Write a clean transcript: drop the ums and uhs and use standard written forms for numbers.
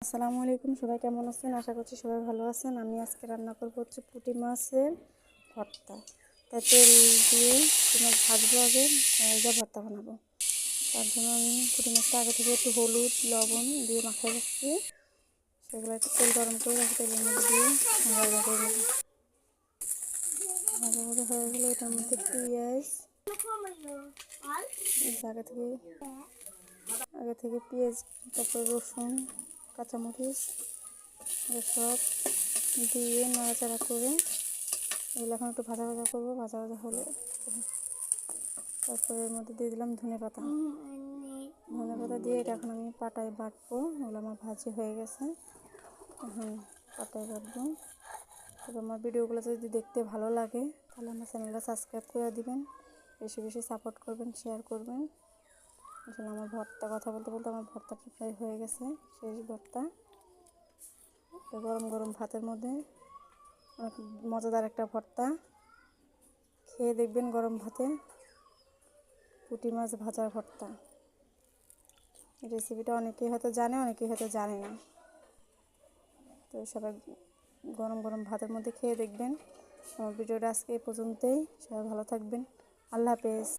আসসালামু আলাইকুম, সবাই কেমন আছেন? আশা করছি সবাই ভালো আছেন। আমি আজকে রান্না করব হচ্ছে পুঁটি মাছের ভর্তা। তাই তেল দিয়ে পুঁটি মাছ ভাজবো, আগে যা ভর্তা বানাবো। তার জন্য আমি পুঁটি মাছটা আগে থেকে একটু হলুদ লবণ দিয়ে মাখিয়ে রাখছি। সেগুলো একটু তেল গরম করে রাখি, তেলের মধ্যে দিয়ে ভাজা করে নেব। ভাজা ভাজা হয়ে গেলে এটার মধ্যে পেঁয়াজ আগে থেকে পেঁয়াজ, তারপরে রসুন, কাঁচামরিচ সব দিয়ে নাড়াচাড়া করে এগুলো এখন একটু ভাজা ভাজা করবো। ভাজা ভাজা হলে তারপরে এর মধ্যে দিয়ে দিলাম ধনে পাতা দিয়ে এটা এখন আমি পাটায় বাটবো। এগুলো আমার ভাজি হয়ে গেছে, এখন পাটায় বাটবো। তবে আমার ভিডিওগুলো যদি দেখতে ভালো লাগে তাহলে আমার চ্যানেলটা সাবস্ক্রাইব করে দিবেন, বেশি বেশি সাপোর্ট করবেন, শেয়ার করবেন। আসলে আমার ভর্তা, কথা বলতে বলতে আমার ভর্তাটা প্রায় হয়ে গেছে, শেষ ভর্তা। গরম গরম ভাতের মধ্যে অনেক মজাদার একটা ভর্তা, খেয়ে দেখবেন গরম ভাতে। পুঁটি মাছ ভাজার ভর্তা, এই রেসিপিটা অনেকেই হয়তো জানে, অনেকেই হয়তো জানে না। তো সবাই গরম গরম ভাতের মধ্যে খেয়ে দেখবেন। আমার ভিডিওটা আজকে এই পর্যন্তই। সবাই ভালো থাকবেন। আল্লাহ হাফেজ।